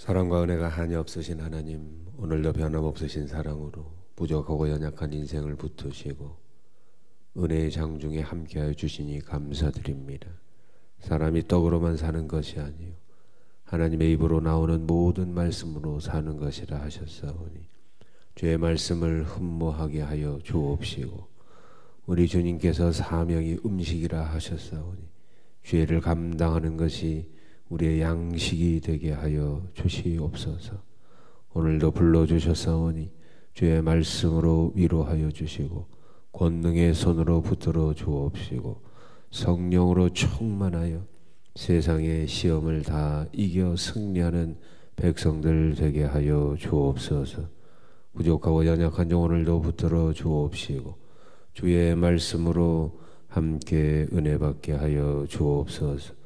사랑과 은혜가 한이 없으신 하나님, 오늘도 변함없으신 사랑으로 부족하고 연약한 인생을 붙드시고 은혜의 장중에 함께하여 주시니 감사드립니다. 사람이 떡으로만 사는 것이 아니요 하나님의 입으로 나오는 모든 말씀으로 사는 것이라 하셨사오니 주의 말씀을 흠모하게 하여 주옵시고 우리 주님께서 사명이 음식이라 하셨사오니 죄를 감당하는 것이 우리의 양식이 되게 하여 주시옵소서. 오늘도 불러주셨사오니 주의 말씀으로 위로하여 주시고 권능의 손으로 붙들어 주옵시고 성령으로 충만하여 세상의 시험을 다 이겨 승리하는 백성들 되게 하여 주옵소서. 부족하고 연약한 종 오늘도 붙들어 주옵시고 주의 말씀으로 함께 은혜 받게 하여 주옵소서.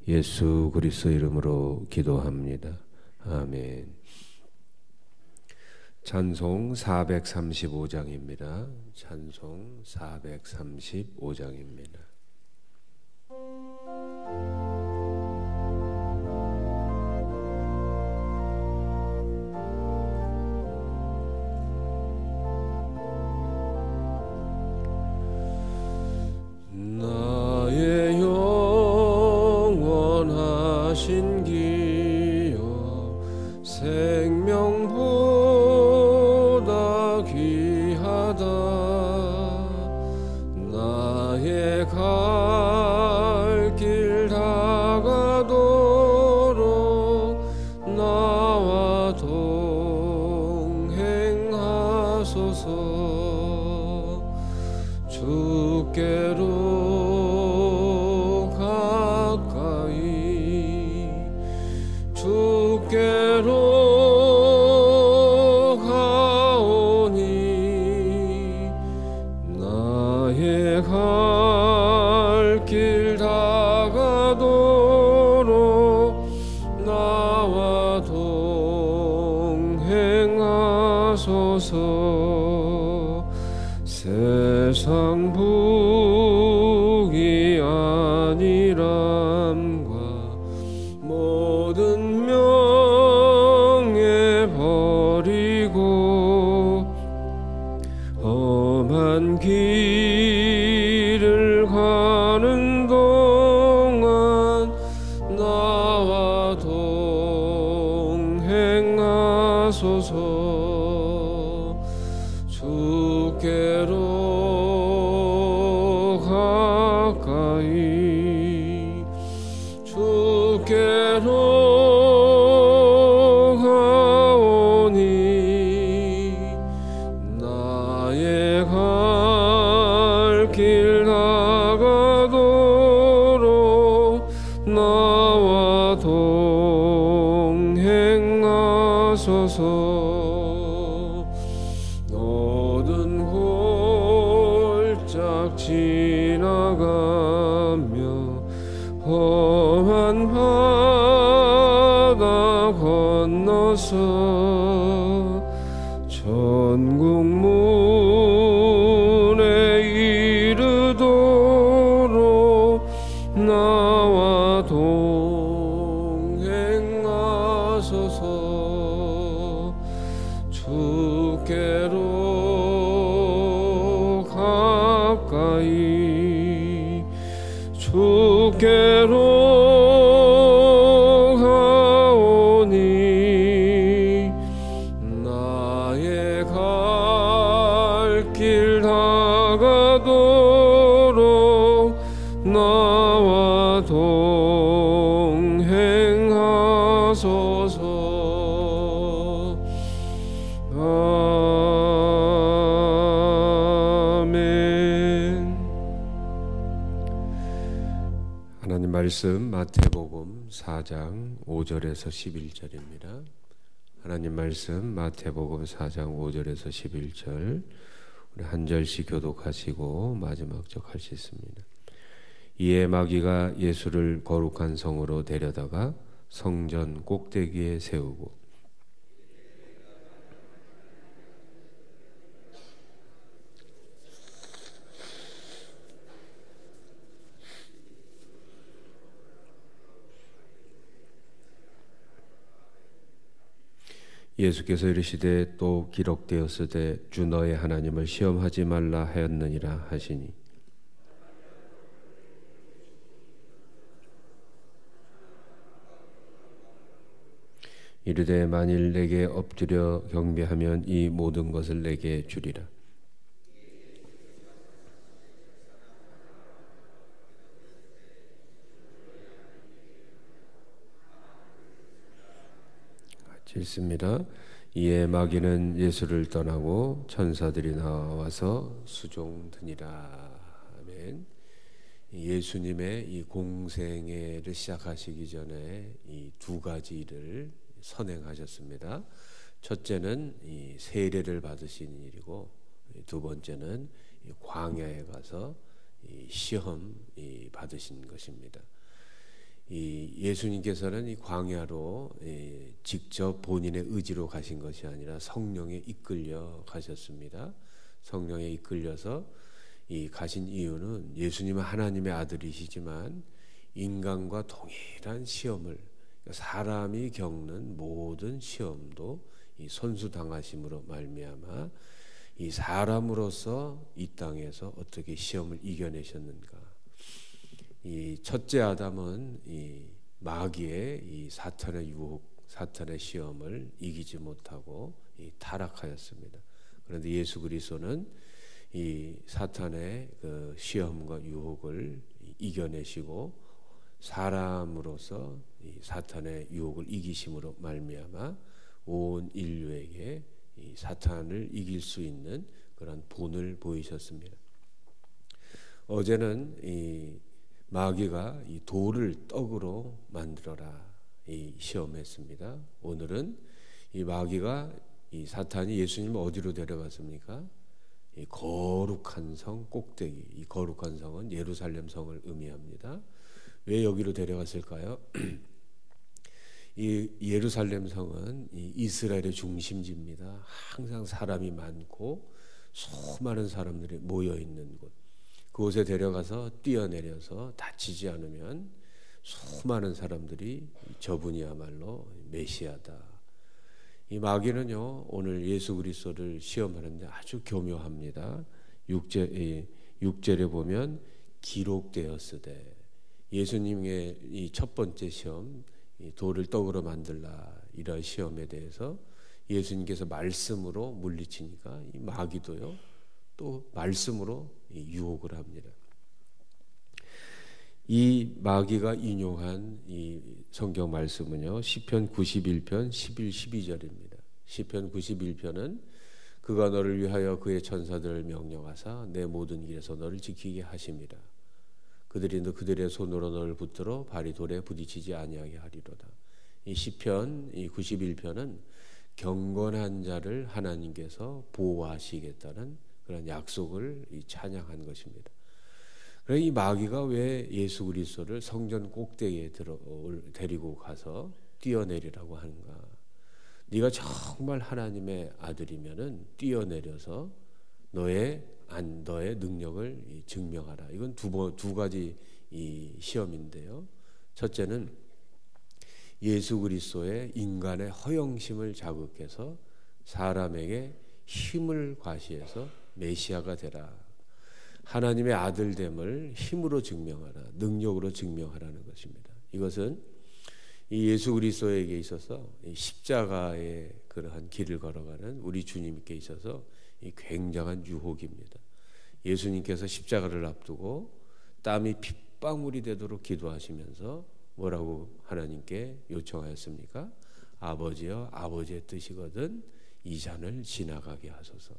예수 그리스도 이름으로 기도합니다. 아멘. 찬송 435장입니다. 찬송 435장입니다. 나의 영원하신 기여 생명보다 귀하다. 나의 갈 길 다가도록 나와 동행하소서. 주께로 주께로 가오니 나의 갈 길 다가도록 나와 동행하소서. 세상 북이 아니람과 모든 명예 버리고 험한 길을 가는 동안 나와 동행하소서. 주께로 가까이 주께로 가오니 나의 갈 길 다가도록 나와 동행하소서. 모든 골짝 지나가며 험한 바다 건너서 천국 문에 이르도록 나와 동행하소서. 주께로 가까이 주께로 가오니 나의 갈 길 다가도록 나와 동행하소서. 하나님 말씀 마태복음 4장 5절에서 11절입니다. 하나님 말씀 마태복음 4장 5절에서 11절 우리 한 절씩 교독하시고 마지막 적 할 수 있습니다. 이에 마귀가 예수를 거룩한 성으로 데려다가 성전 꼭대기에 세우고 예수께서 이르시되 또 기록되었으되 주 너의 하나님을 시험하지 말라 하였느니라 하시니 이르되 만일 내게 엎드려 경배하면 이 모든 것을 내게 주리라. 읽습니다. 이에 마귀는 예수를 떠나고 천사들이 나와서 수종드니라. 아멘. 예수님의 이 공생애를 시작하시기 전에 이 두 가지 일을 선행하셨습니다. 첫째는 이 세례를 받으신 일이고, 두 번째는 이 광야에 가서 이 시험 받으신 것입니다. 이 예수님께서는 이 광야로 직접 본인의 의지로 가신 것이 아니라 성령에 이끌려 가셨습니다. 성령에 이끌려서 이 가신 이유는 예수님은 하나님의 아들이시지만 인간과 동일한 시험을, 사람이 겪는 모든 시험도 이 손수당하심으로 말미암아 이 사람으로서 이 땅에서 어떻게 시험을 이겨내셨는가. 이 첫째 아담은 이 마귀의 이 사탄의 유혹, 사탄의 시험을 이기지 못하고 이 타락하였습니다. 그런데 예수 그리스도는 이 사탄의 그 시험과 유혹을 이겨내시고 사람으로서 이 사탄의 유혹을 이기심으로 말미암아 온 인류에게 이 사탄을 이길 수 있는 그런 본을 보이셨습니다. 어제는 이 마귀가 이 돌을 떡으로 만들어라 이 시험했습니다. 오늘은 이 마귀가 이 사탄이 예수님을 어디로 데려갔습니까? 이 거룩한 성 꼭대기. 이 거룩한 성은 예루살렘 성을 의미합니다. 왜 여기로 데려갔을까요? 이 예루살렘 성은 이 이스라엘의 중심지입니다. 항상 사람이 많고 수많은 사람들이 모여 있는 곳. 그곳에 데려가서 뛰어내려서 다치지 않으면 수많은 사람들이 저분이야말로 메시아다. 이 마귀는요 오늘 예수 그리스도를 시험하는데 아주 교묘합니다. 6절에 보면 기록되었으되 예수님의 이 첫 번째 시험, 이 돌을 떡으로 만들라 이런 시험에 대해서 예수님께서 말씀으로 물리치니까 이 마귀도요 또 말씀으로 유혹을 합니다. 이 마귀가 인용한 이 성경 말씀은요 시편 91편 11, 12절입니다. 시편 91편은 그가 너를 위하여 그의 천사들을 명령하사 내 모든 길에서 너를 지키게 하심이라. 그들의 손으로 너를 붙들어 발이 돌에 부딪히지 아니하게 하리로다. 이 시편 이 91편은 경건한 자를 하나님께서 보호하시겠다는 그런 약속을 찬양한 것입니다. 그래서 이 마귀가 왜 예수 그리스도를 성전 꼭대기에 데리고 가서 뛰어내리라고 하는가? 네가 정말 하나님의 아들이면은 뛰어내려서 너의 능력을 증명하라. 이건 두 가지 이 시험인데요. 첫째는 예수 그리스도의 인간의 허영심을 자극해서 사람에게 힘을 과시해서 메시아가 되라. 하나님의 아들됨을 힘으로 증명하라. 능력으로 증명하라는 것입니다. 이것은 이 예수 그리스도에게 있어서 이 십자가의 그러한 길을 걸어가는 우리 주님께 있어서 이 굉장한 유혹입니다. 예수님께서 십자가를 앞두고 땀이 핏방울이 되도록 기도하시면서 뭐라고 하나님께 요청하였습니까? 아버지여, 아버지의 뜻이거든 이 잔을 지나가게 하소서.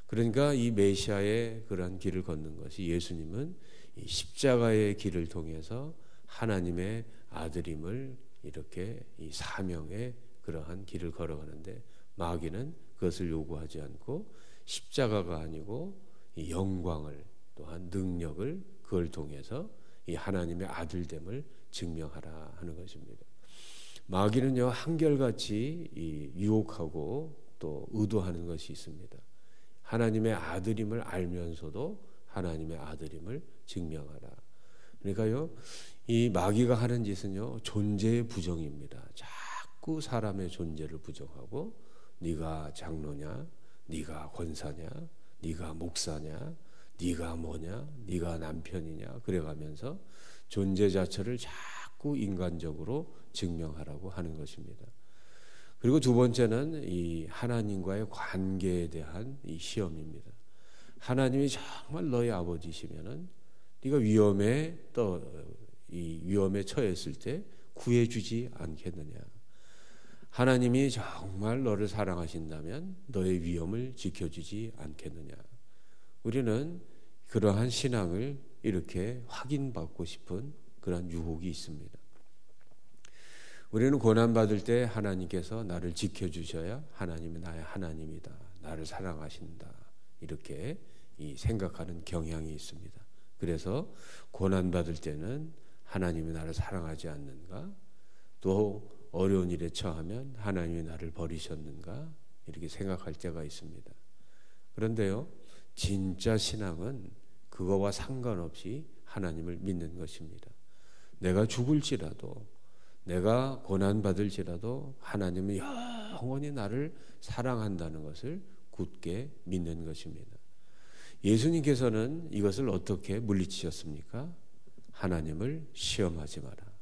그러니까 이 메시아의 그러한 길을 걷는 것이 예수님은 이 십자가의 길을 통해서 하나님의 아들임을 이렇게 이 사명의 그러한 길을 걸어가는데 마귀는 그것을 요구하지 않고 십자가가 아니고 이 영광을 또한 능력을 그걸 통해서 이 하나님의 아들됨을 증명하라 하는 것입니다. 마귀는요 한결같이 이 유혹하고 또 의도하는 것이 있습니다. 하나님의 아들임을 알면서도 하나님의 아들임을 증명하라. 그러니까요 이 마귀가 하는 짓은요 존재의 부정입니다. 자꾸 사람의 존재를 부정하고 네가 장로냐, 네가 권사냐, 네가 목사냐, 네가 뭐냐, 네가 남편이냐 그래가면서 존재 자체를 자꾸 인간적으로 증명하라고 하는 것입니다. 그리고 두 번째는 이 하나님과의 관계에 대한 이 시험입니다. 하나님이 정말 너의 아버지시면은 네가 위험에 처했을 때 구해주지 않겠느냐. 하나님이 정말 너를 사랑하신다면 너의 위험을 지켜주지 않겠느냐. 우리는 그러한 신앙을 이렇게 확인받고 싶은 그런 유혹이 있습니다. 우리는 고난받을 때 하나님께서 나를 지켜주셔야 하나님이 나의 하나님이다. 나를 사랑하신다. 이렇게 생각하는 경향이 있습니다. 그래서 고난받을 때는 하나님이 나를 사랑하지 않는가? 또 어려운 일에 처하면 하나님이 나를 버리셨는가? 이렇게 생각할 때가 있습니다. 그런데요, 진짜 신앙은 그거와 상관없이 하나님을 믿는 것입니다. 내가 죽을지라도, 내가 고난받을지라도 하나님은 영원히 나를 사랑한다는 것을 굳게 믿는 것입니다. 예수님께서는 이것을 어떻게 물리치셨습니까? 하나님을 시험하지 마라.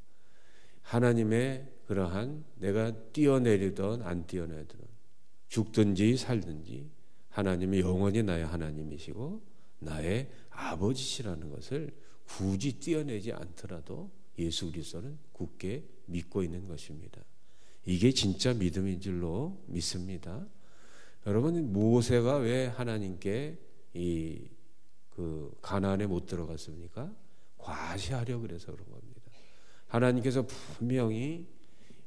하나님의 그러한 내가 뛰어내리든 안 뛰어내리든 죽든지 살든지 하나님이 영원히 나의 하나님이시고 나의 아버지시라는 것을 굳이 뛰어내지 않더라도 예수 그리스도는 굳게 믿고 있는 것입니다. 이게 진짜 믿음인 줄로 믿습니다. 여러분, 모세가 왜 하나님께 가나안에 못 들어갔습니까? 과시하려고 그래서 그런 겁니다. 하나님께서 분명히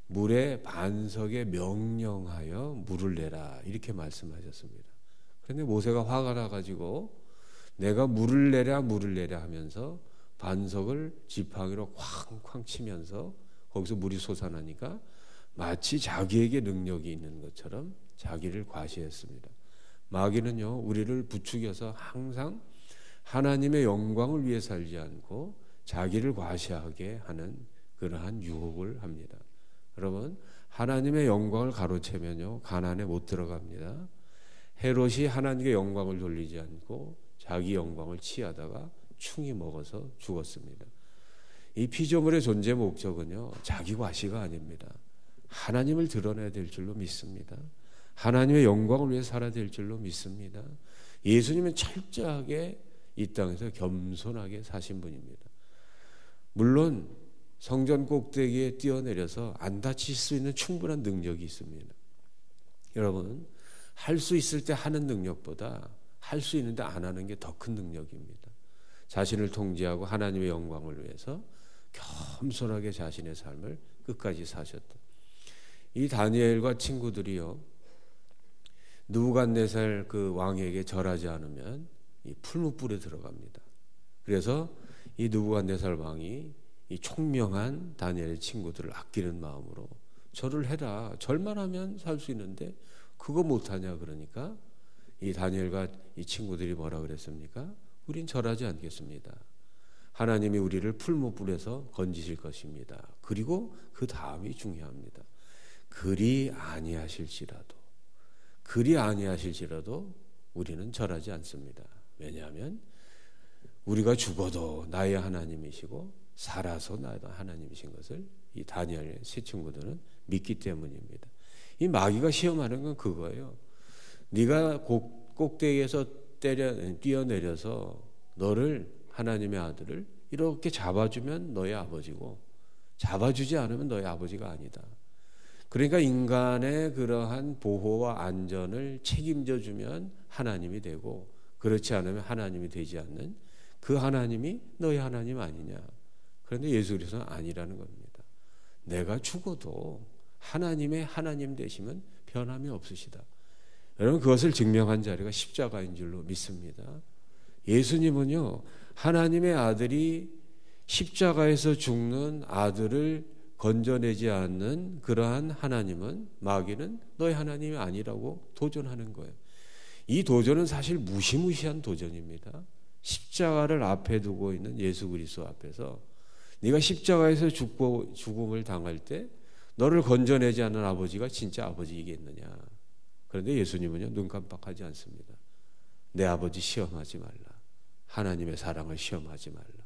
물의 반석에 명령하여 물을 내라 이렇게 말씀하셨습니다. 그런데 모세가 화가 나가지고 내가 물을 내랴 하면서 반석을 지팡이로 쾅쾅 치면서 거기서 물이 솟아나니까 마치 자기에게 능력이 있는 것처럼 자기를 과시했습니다. 마귀는요, 우리를 부추겨서 항상 하나님의 영광을 위해 살지 않고 자기를 과시하게 하는 그러한 유혹을 합니다. 여러분, 하나님의 영광을 가로채면요, 가나안에 못 들어갑니다. 헤롯이 하나님의 영광을 돌리지 않고 자기 영광을 취하다가 충이 먹어서 죽었습니다. 이 피조물의 존재 목적은요, 자기 과시가 아닙니다. 하나님을 드러내야 될 줄로 믿습니다. 하나님의 영광을 위해 살아야 될 줄로 믿습니다. 예수님은 철저하게 이 땅에서 겸손하게 사신 분입니다. 물론 성전 꼭대기에 뛰어내려서 안 다칠 수 있는 충분한 능력이 있습니다. 여러분, 할 수 있을 때 하는 능력보다 할 수 있는데 안 하는 게 더 큰 능력입니다. 자신을 통제하고 하나님의 영광을 위해서 겸손하게 자신의 삶을 끝까지 사셨다. 이 다니엘과 친구들이요, 느부갓네살 그 왕에게 절하지 않으면 이 풀무불에 들어갑니다. 그래서 이 느부갓네살 왕이 이 총명한 다니엘의 친구들을 아끼는 마음으로 절을 해라. 절만 하면 살 수 있는데 그거 못하냐 그러니까 이 다니엘과 이 친구들이 뭐라 그랬습니까? 우린 절하지 않겠습니다. 하나님이 우리를 풀무불에서 건지실 것입니다. 그리고 그 다음이 중요합니다. 그리 아니하실지라도 우리는 절하지 않습니다. 왜냐하면 우리가 죽어도 나의 하나님이시고 살아서 나의 하나님이신 것을 이 다니엘의 세 친구들은 믿기 때문입니다. 이 마귀가 시험하는 건 그거예요. 네가 꼭대기에서 뛰어내려서 너를, 하나님의 아들을 이렇게 잡아주면 너의 아버지고 잡아주지 않으면 너의 아버지가 아니다. 그러니까 인간의 그러한 보호와 안전을 책임져 주면 하나님이 되고 그렇지 않으면 하나님이 되지 않는 그 하나님이 너의 하나님 아니냐. 그런데 예수 그리스도는 아니라는 겁니다. 내가 죽어도 하나님의 하나님 되시면 변함이 없으시다. 여러분, 그것을 증명한 자리가 십자가인 줄로 믿습니다. 예수님은요, 하나님의 아들이 십자가에서 죽는 아들을 건져내지 않는 그러한 하나님은, 마귀는 너의 하나님이 아니라고 도전하는 거예요. 이 도전은 사실 무시무시한 도전입니다. 십자가를 앞에 두고 있는 예수 그리스도 앞에서 네가 십자가에서 죽음을 당할 때 너를 건져내지 않은 아버지가 진짜 아버지이겠느냐. 그런데 예수님은요, 눈 깜빡하지 않습니다. 내 아버지 시험하지 말라. 하나님의 사랑을 시험하지 말라.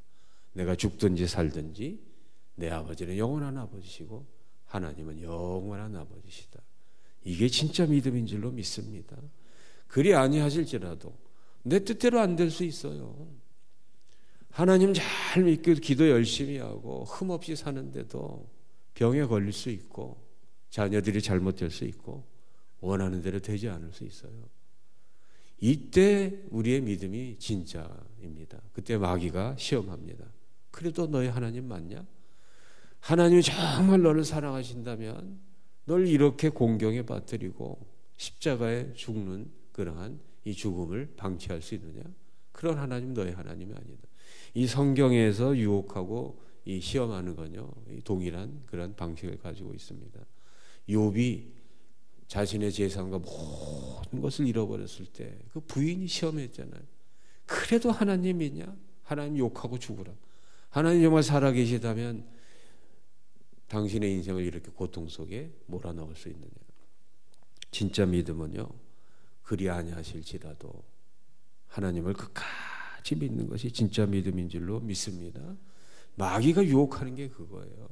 내가 죽든지 살든지 내 아버지는 영원한 아버지시고 하나님은 영원한 아버지시다. 이게 진짜 믿음인 줄로 믿습니다. 그리 아니하실지라도 내 뜻대로 안 될 수 있어요. 하나님 잘 믿고 기도 열심히 하고 흠없이 사는데도 병에 걸릴 수 있고 자녀들이 잘못될 수 있고 원하는 대로 되지 않을 수 있어요. 이때 우리의 믿음이 진짜입니다. 그때 마귀가 시험합니다. 그래도 너희 하나님 맞냐? 하나님이 정말 너를 사랑하신다면 널 이렇게 공경에 빠뜨리고 십자가에 죽는 그러한 이 죽음을 방치할 수 있느냐? 그런 하나님 너희 하나님이 아니다. 이 성경에서 유혹하고 이 시험하는 건요, 동일한 그런 방식을 가지고 있습니다. 욥이 자신의 재산과 모든 것을 잃어버렸을 때 그 부인이 시험했잖아요. 그래도 하나님이냐? 하나님 욕하고 죽으라. 하나님 정말 살아계시다면 당신의 인생을 이렇게 고통 속에 몰아넣을 수 있느냐? 진짜 믿음은요, 그리 아니하실지라도 하나님을 끝까지 믿는 것이 진짜 믿음인 줄로 믿습니다. 마귀가 유혹하는 게 그거예요.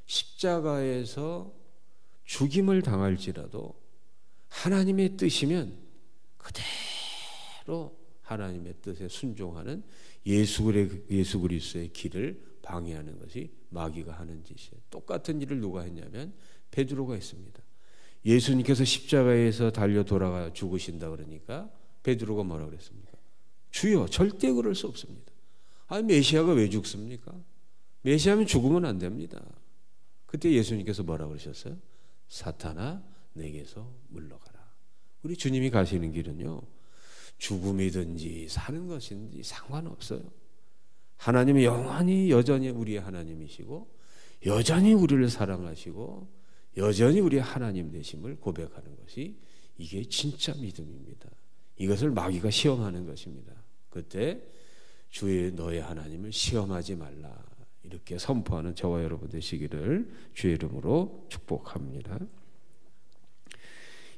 십자가에서 죽임을 당할지라도 하나님의 뜻이면 그대로 하나님의 뜻에 순종하는 예수 그리스도의 길을 방해하는 것이 마귀가 하는 짓이에요. 똑같은 일을 누가 했냐면 베드로가 했습니다. 예수님께서 십자가에서 달려 돌아가 죽으신다 그러니까 베드로가 뭐라 그랬습니까? 주여, 절대 그럴 수 없습니다. 아니, 메시아가 왜 죽습니까? 메시아면 죽으면 안 됩니다. 그때 예수님께서 뭐라 그러셨어요? 사탄아, 내게서 물러가라. 우리 주님이 가시는 길은요, 죽음이든지 사는 것인지 상관없어요. 하나님은 영원히 여전히 우리의 하나님이시고 여전히 우리를 사랑하시고 여전히 우리의 하나님 되심을 고백하는 것이 이게 진짜 믿음입니다. 이것을 마귀가 시험하는 것입니다. 그때 주의 너의 하나님을 시험하지 말라, 이렇게 선포하는 저와 여러분 되시기를 주의 이름으로 축복합니다.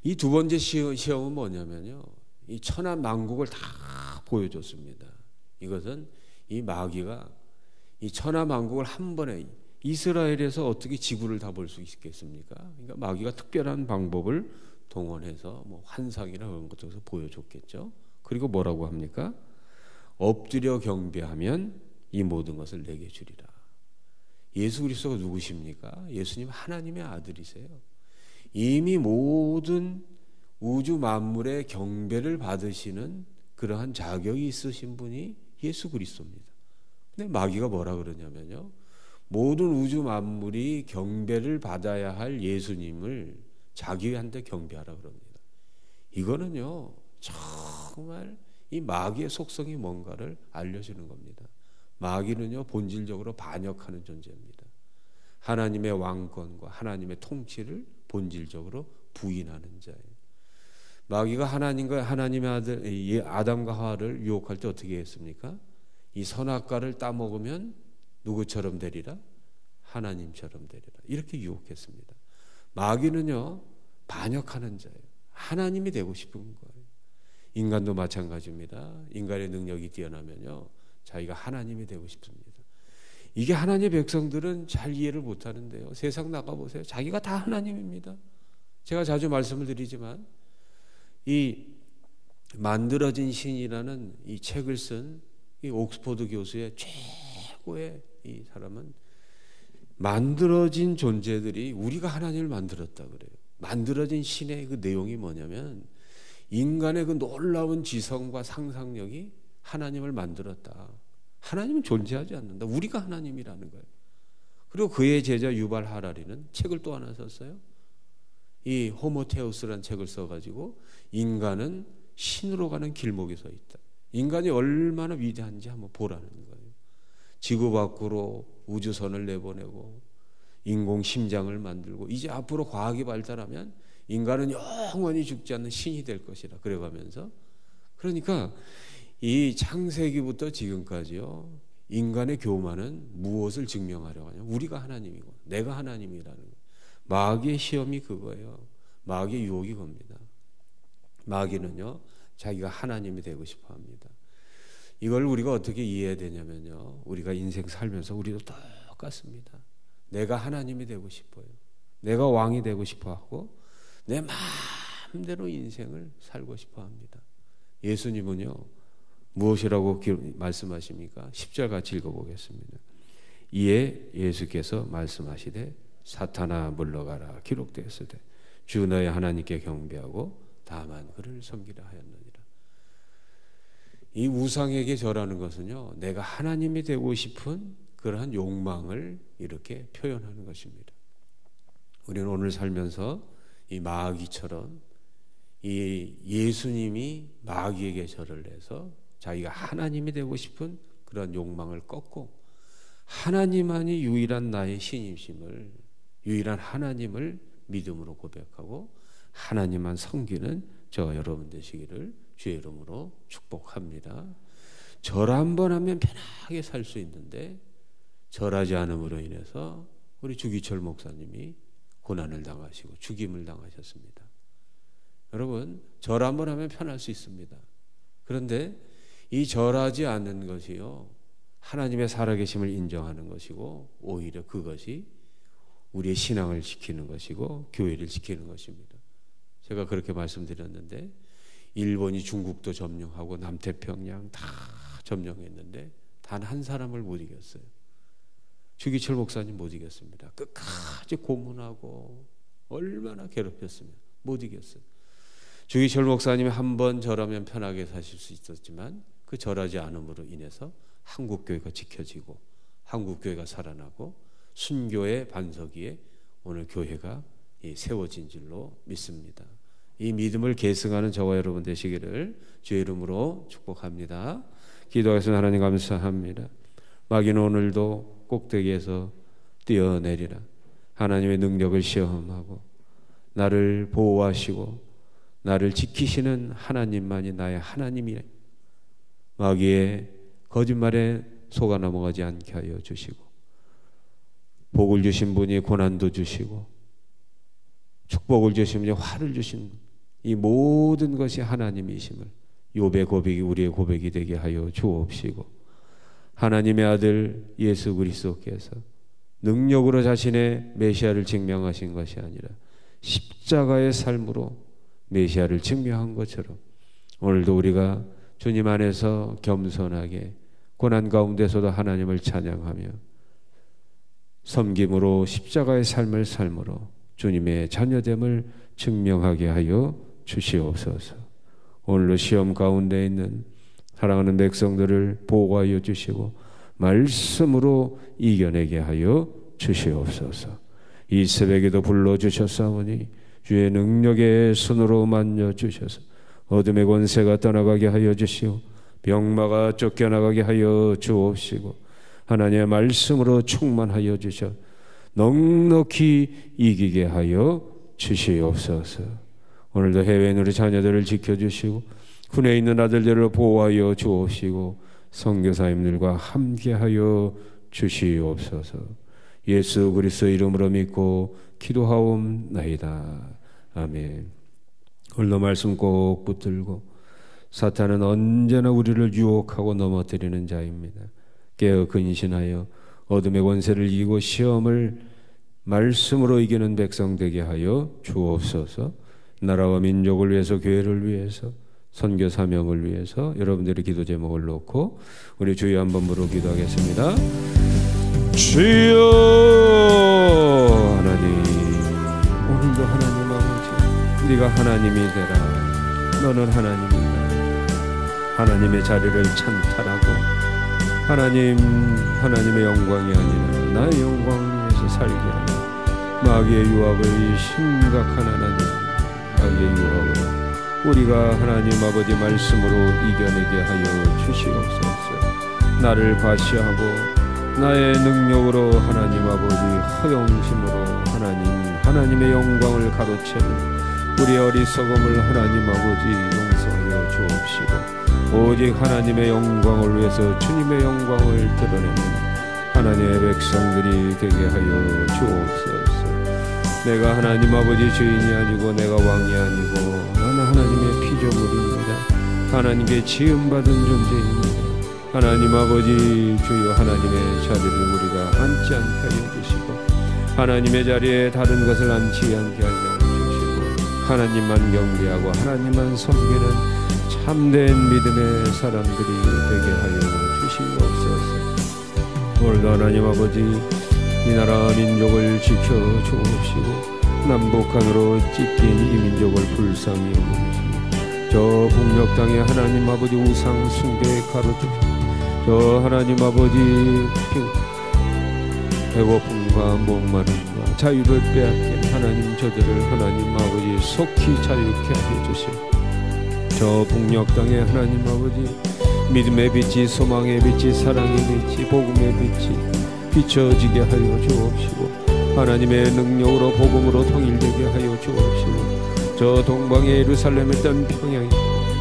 이 두 번째 시험은 뭐냐면요, 이 천하 만국을 다 보여줬습니다. 이것은 이 마귀가 이 천하 만국을 한 번에, 이스라엘에서 어떻게 지구를 다 볼 수 있겠습니까? 그러니까 마귀가 특별한 방법을 동원해서 뭐 환상이나 그런 것들에서 보여줬겠죠. 그리고 뭐라고 합니까? 엎드려 경배하면 이 모든 것을 내게 주리라. 예수 그리스도가 누구십니까? 예수님 하나님의 아들이세요. 이미 모든 우주 만물의 경배를 받으시는 그러한 자격이 있으신 분이 예수 그리스도입니다. 근데 마귀가 뭐라 그러냐면요, 모든 우주 만물이 경배를 받아야 할 예수님을 자기한테 경배하라 그럽니다. 이거는요, 정말 이 마귀의 속성이 뭔가를 알려주는 겁니다. 마귀는요, 본질적으로 반역하는 존재입니다. 하나님의 왕권과 하나님의 통치를 본질적으로 부인하는 자예요. 마귀가 하나님과 하나님의 아들 아담과 하와를 유혹할 때 어떻게 했습니까? 이 선악과를 따먹으면 누구처럼 되리라? 하나님처럼 되리라. 이렇게 유혹했습니다. 마귀는요, 반역하는 자예요. 하나님이 되고 싶은 거예요. 인간도 마찬가지입니다. 인간의 능력이 뛰어나면요, 자기가 하나님이 되고 싶습니다. 이게 하나님의 백성들은 잘 이해를 못하는데요, 세상 나가보세요. 자기가 다 하나님입니다. 제가 자주 말씀을 드리지만 이 만들어진 신이라는 이 책을 쓴 이 옥스퍼드 교수의 최고의 이 사람은 만들어진 존재들이 우리가 하나님을 만들었다 그래요. 만들어진 신의 그 내용이 뭐냐면 인간의 그 놀라운 지성과 상상력이 하나님을 만들었다. 하나님은 존재하지 않는다. 우리가 하나님이라는 거예요. 그리고 그의 제자 유발 하라리는 책을 또 하나 썼어요. 이 호모테우스라는 책을 써가지고 인간은 신으로 가는 길목에 서 있다. 인간이 얼마나 위대한지 한번 보라는 거예요. 지구 밖으로 우주선을 내보내고 인공심장을 만들고 이제 앞으로 과학이 발달하면 인간은 영원히 죽지 않는 신이 될 것이라 그래가면서, 그러니까 이 창세기부터 지금까지요, 인간의 교만은 무엇을 증명하려고 하냐? 우리가 하나님이고 내가 하나님이라는 거예요. 마귀의 시험이 그거예요. 마귀의 유혹이 겁니다. 마귀는요, 자기가 하나님이 되고 싶어 합니다. 이걸 우리가 어떻게 이해해야 되냐면요, 우리가 인생 살면서 우리도 똑같습니다. 내가 하나님이 되고 싶어요. 내가 왕이 되고 싶어 하고 내 마음대로 인생을 살고 싶어 합니다. 예수님은요, 무엇이라고 말씀하십니까? 10절 같이 읽어보겠습니다. 이에 예수께서 말씀하시되 사탄아 물러가라 기록되었으되 주 너의 하나님께 경배하고 다만 그를 섬기라 하였느니라. 이 우상에게 절하는 것은요, 내가 하나님이 되고 싶은 그러한 욕망을 이렇게 표현하는 것입니다. 우리는 오늘 살면서 이 마귀처럼 이 예수님이 마귀에게 절을 해서 자기가 하나님이 되고 싶은 그런 욕망을 꺾고 하나님만이 유일한 나의 신임심을, 유일한 하나님을 믿음으로 고백하고 하나님만 섬기는 저와 여러분 되시기를 주의 이름으로 축복합니다. 절 한번 하면 편하게 살 수 있는데 절하지 않음으로 인해서 우리 주기철 목사님이 고난을 당하시고 죽임을 당하셨습니다. 여러분, 절 한번 하면 편할 수 있습니다. 그런데 이 절하지 않는 것이요, 하나님의 살아계심을 인정하는 것이고 오히려 그것이 우리의 신앙을 지키는 것이고 교회를 지키는 것입니다. 제가 그렇게 말씀드렸는데 일본이 중국도 점령하고 남태평양 다 점령했는데 단 한 사람을 못 이겼어요. 주기철 목사님 못 이겼습니다. 끝까지 고문하고 얼마나 괴롭혔으면 못 이겼어요. 주기철 목사님이 한 번 절하면 편하게 사실 수 있었지만 그 절하지 않음으로 인해서 한국교회가 지켜지고 한국교회가 살아나고 순교의 반석 위에 오늘 교회가 세워진 줄로 믿습니다. 이 믿음을 계승하는 저와 여러분 되시기를 주의 이름으로 축복합니다. 기도하겠습니다. 하나님 감사합니다. 마귀는 오늘도 꼭대기에서 뛰어내리라 하나님의 능력을 시험하고 나를 보호하시고 나를 지키시는 하나님만이 나의 하나님이래. 마귀의 거짓말에 속아 넘어가지 않게 하여 주시고 복을 주신 분이 고난도 주시고 축복을 주신 분이 화를 주신 이 모든 것이 하나님이심을 욥의 고백이 우리의 고백이 되게 하여 주옵시고 하나님의 아들 예수 그리스도께서 능력으로 자신의 메시아를 증명하신 것이 아니라 십자가의 삶으로 메시아를 증명한 것처럼 오늘도 우리가 주님 안에서 겸손하게 고난 가운데서도 하나님을 찬양하며 섬김으로 십자가의 삶을 삶으로 주님의 자녀됨을 증명하게 하여 주시옵소서. 오늘도 시험 가운데 있는 사랑하는 백성들을 보호하여 주시고 말씀으로 이겨내게 하여 주시옵소서. 이 새벽에도 불러주셨사오니 주의 능력의 손으로 만져주셔서 어둠의 권세가 떠나가게 하여 주시오 병마가 쫓겨나가게 하여 주옵시고 하나님의 말씀으로 충만하여 주셔 넉넉히 이기게 하여 주시옵소서. 오늘도 해외에 있는 우리 자녀들을 지켜주시고 군에 있는 아들들을 보호하여 주옵시고 선교사님들과 함께하여 주시옵소서. 예수 그리스도 이름으로 믿고 기도하옵나이다. 아멘. 오늘도 말씀 꼭 붙들고 사탄은 언제나 우리를 유혹하고 넘어뜨리는 자입니다. 깨어 근신하여 어둠의 권세를 이기고 시험을 말씀으로 이기는 백성 되게 하여 주옵소서. 나라와 민족을 위해서 교회를 위해서 선교 사명을 위해서 여러분들의 기도 제목을 놓고 우리 주여 한번 부르고 기도하겠습니다. 주여 하나님, 오늘도 하나님 아버지 네가 하나님이 되라. 너는 하나님이다. 하나님의 자리를 찬탈하고 하나님의 영광이 아니라 나의 영광을 위해서 살게 하라. 마귀의 유혹을 심각한 하나님, 마귀의 유혹을 우리가 하나님 아버지 말씀으로 이겨내게 하여 주시옵소서. 나를 과시하고 나의 능력으로 하나님 아버지 허영심으로 하나님의 영광을 가로채는 우리의 어리석음을 하나님 아버지 용서하여 주옵시고 오직 하나님의 영광을 위해서 주님의 영광을 드러내는 하나님의 백성들이 되게 하여 주옵소서. 내가 하나님 아버지 주인이 아니고 내가 왕이 아니고 나는 하나님의 피조물입니다. 하나님께 지음받은 존재입니다. 하나님 아버지 주여, 하나님의 자리를 우리가 앉지 않게 하여 주시고 하나님의 자리에 다른 것을 앉지 않게 하여 주시고 하나님만 경배하고 하나님만 섬기는 참된 믿음의 사람들이 되게 하여 주시옵소서. 오늘도 하나님 아버지 이 나라 민족을 지켜 주옵시고 남북한으로 찢긴 이 민족을 불쌍히 여기시고 저 북녘 땅에 하나님 아버지 우상 숭배에 가로주시고 저 하나님 아버지 배고픔과 목마름과 자유를 빼앗긴 하나님 저들을 하나님 아버지 속히 자유케 하여 주시고 저 북녘 땅에 하나님 아버지 믿음의 빛이, 소망의 빛이, 사랑의 빛이, 복음의 빛이 비춰지게 하여 주옵시고 하나님의 능력으로 복음으로 통일되게 하여 주옵시고 저 동방의 예루살렘의 땅 평양에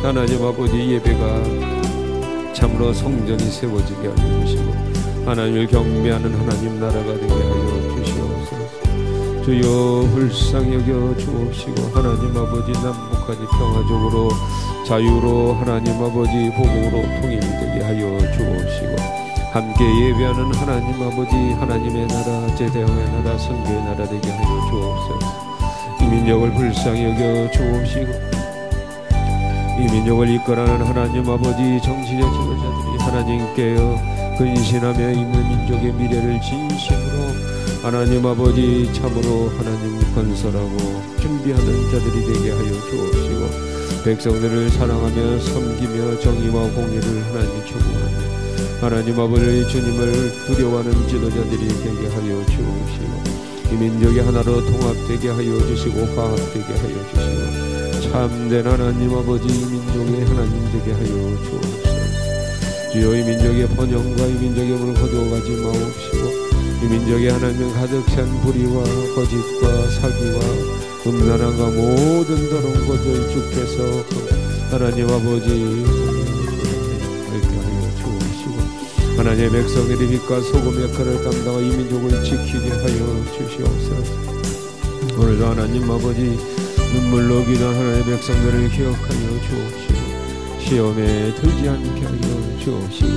하나님 아버지 예배가 참으로 성전이 세워지게 하여 주시고 하나님을 경배하는 하나님 나라가 되게 하여 주시옵소서. 주여 불쌍히 여겨 주옵시고 하나님 아버지 남북한이 평화적으로 자유로 하나님 아버지 복음으로 통일되게 하여 주옵시고 함께 예배하는 하나님 아버지 하나님의 나라, 제대형의 나라, 선교의 나라 되게 하여 주옵소서. 이 민족을 불쌍히 여겨 주옵시고 이 민족을 이끌어가는 하나님 아버지 정치적 지도자들이 하나님께요 근신하며 있는 민족의 미래를 진심으로 하나님 아버지 참으로 하나님 건설하고 준비하는 자들이 되게 하여 주옵시고 백성들을 사랑하며 섬기며 정의와 공의를 하나님 추구하며 하나님 아버지 주님을 두려워하는 지도자들이 되게 하여 주옵시고 이 민족이 하나로 통합되게 하여 주시고 화합되게 하여 주시고 참된 하나님 아버지 이 민족의 하나님 되게 하여 주옵소서. 주여 이 민족의 번영과 이 민족의 물을 거두어가지 마옵시고 이 민족의 하나님 가득 찬 불의와 거짓과 사기와 음란함과 모든 더러운 것을 주께서 하나님 아버지 알게 하여 주옵시고 하나님의 백성들이 빛과 소금의 역할을 감당하여 이 민족을 지키게 하여 주시옵소서. 오늘도 하나님 아버지 눈물로 기도한 하나님의 백성들을 기억하여 주옵시고 시험에 들지 않게 하여 주옵시고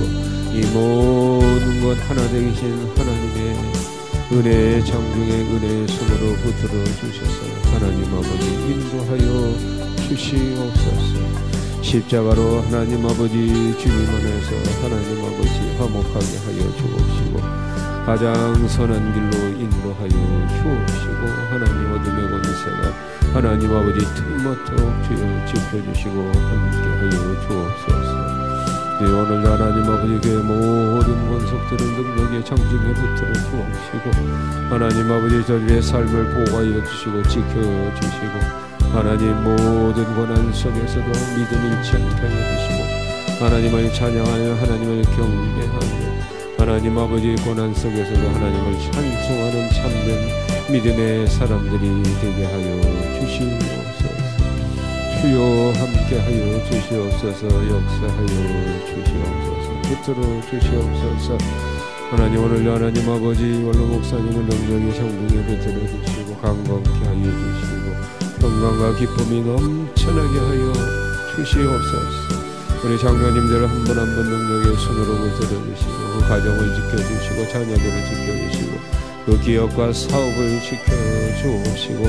이 모든 것 하나 되신 하나님의 은혜의 장중에 은혜의 손으로 붙들어 주셔서 하나님 아버지 인도하여 주시옵소서. 십자가로 하나님 아버지 주님 안에서 하나님 아버지 화목하게 하여 주옵시고 가장 선한 길로 인도하여 주옵시고 하나님 어둠의 권세가 하나님 아버지 틈없도록 주여 지켜주시고 함께하여 주옵소서. 오늘도 하나님 아버지 교회 모든 권속들을 능력의 장중에 붙들어 주옵시고 하나님 아버지 저들의 삶을 보호하여 주시고 지켜주시고 하나님 모든 고난 속에서도 믿음 잃지 않게 하여 주시고 하나님을 찬양하여 하나님을 경배하며 하나님 아버지 고난 속에서도 하나님을 찬송하는 참된 믿음의 사람들이 되게 하여 주시옵소서. 주여 함께하여 주시옵소서. 역사하여 주시옵소서. 붙들어 주시옵소서. 하나님 오늘도 하나님 아버지 원로 목사님을 능력의 성중에 붙들어 주시고 강건케 하여 주시고 평강과 기쁨이 넘쳐나게 하여 주시옵소서. 우리 장로님들 한 분 한 분 능력의 손으로 붙들어 주시고 그 가정을 지켜주시고 자녀들을 지켜주시고 그 기업과 사업을 지켜주옵시고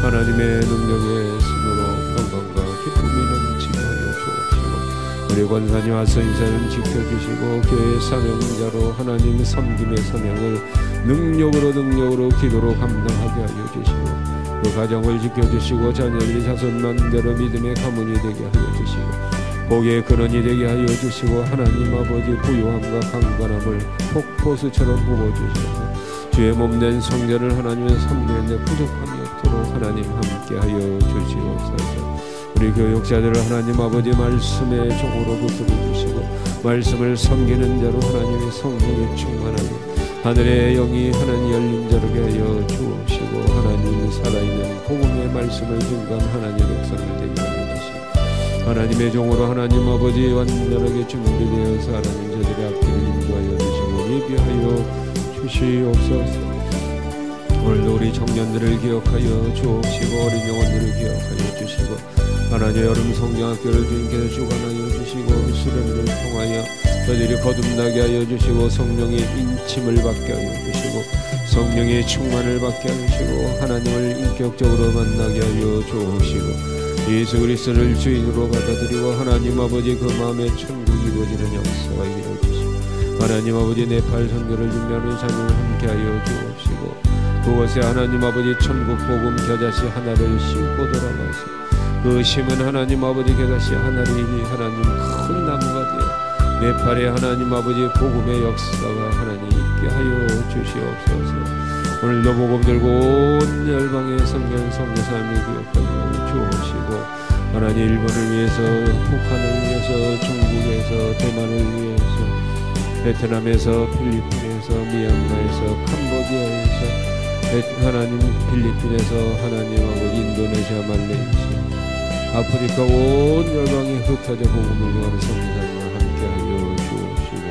하나님의 능력의 손으로 평강과 기쁨이 넘치게 하여 주옵시고 우리 권사님 아선인사를 지켜주시고 교회의 사명자로 하나님 섬김의 사명을 능력으로 기도로 감당하게 하여 주시고 그 가정을 지켜주시고 자녀들이 자손만대로 믿음의 가문이 되게 하여 주시고 복의 근원이 되게 하여 주시고 하나님 아버지 부요함과 강건함을 폭포수처럼 부어주시고 주의 몸된 성전을 하나님의 섬기는데 부족함이 없도록 하나님 함께하여 주시옵소서. 우리 교육자들을 하나님 아버지 말씀의 종으로 붙들어 주시고 말씀을 섬기는 자로 하나님의 성령에 충만하게 하늘의 영이 하나님 열린 자로 하여 주옵시고 하나님이 살아있는 복음의 말씀을 증거한 하나님의 백성을 되게 하여 주시고 하나님의 종으로 하나님 아버지 완전하게 준비되어서 하나님 저들의 앞길을 인도하여 주시고 예비하여 주시옵소서. 오늘도 우리 청년들을 기억하여 주옵시고 어린 영혼들을 기억하여 주시고 하나님 여름 성경학교를 주님께서 주관하여 주시고 수련회를 통하여 저희들이 거듭나게 하여 주시고 성령의 인침을 받게 하여 주시고 성령의 충만을 받게 하시고 하나님을 인격적으로 만나게 하여 주옵시고 예수 그리스도를 주인으로 받아들이고 하나님 아버지 그 마음에 천국이 이루어지는 역사가 이루어지시고 하나님 아버지 네팔 선교를 준비하는 자녀를 함께하여 주옵시고 그곳에 하나님 아버지 천국 복음 겨자씨 하나를 심고 돌아가서 그 심은 하나님 아버지 겨자씨 하나님이 하나님 큰 나무가 되어 네팔에 하나님 아버지 복음의 역사가 하나님 있게 하여 주시옵소서. 오늘도 복음 들고 온 열방의 성경 선교사님을 기억하여 주옵시고 하나님 일본을 위해서 북한을 위해서 중국에서 대만을 위해서 베트남에서 필리핀에서 미얀마에서 캄보디아에서 하나님 필리핀에서 하나님 아버지 인도네시아 말레이시아 아프리카 온 열방에 흩어져 복음을 전하는 선교사님과 함께하여 주옵시고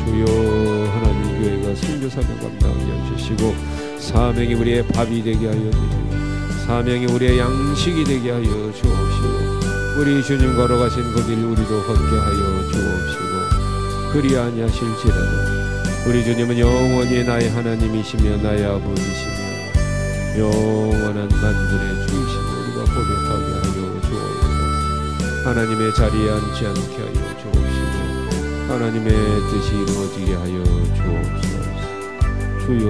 주여 하나님 교회가 선교사명 감당하게 해주시고 사명이 우리의 밥이 되게 하여 주시고 사명이 우리의 양식이 되게 하여 주옵시고 우리 주님 걸어가신 그 길 우리도 걷게 하여 주옵시고 그리 아니하실지라도 우리 주님은 영원히 나의 하나님이시며 나의 아버지시며 영원한 만군의 주이시며 우리가 고백하게 하여 주옵소서. 하나님의 자리에 앉지 않게 하여 주옵시고 하나님의 뜻이 이루어지게 하여 주옵소서. 주여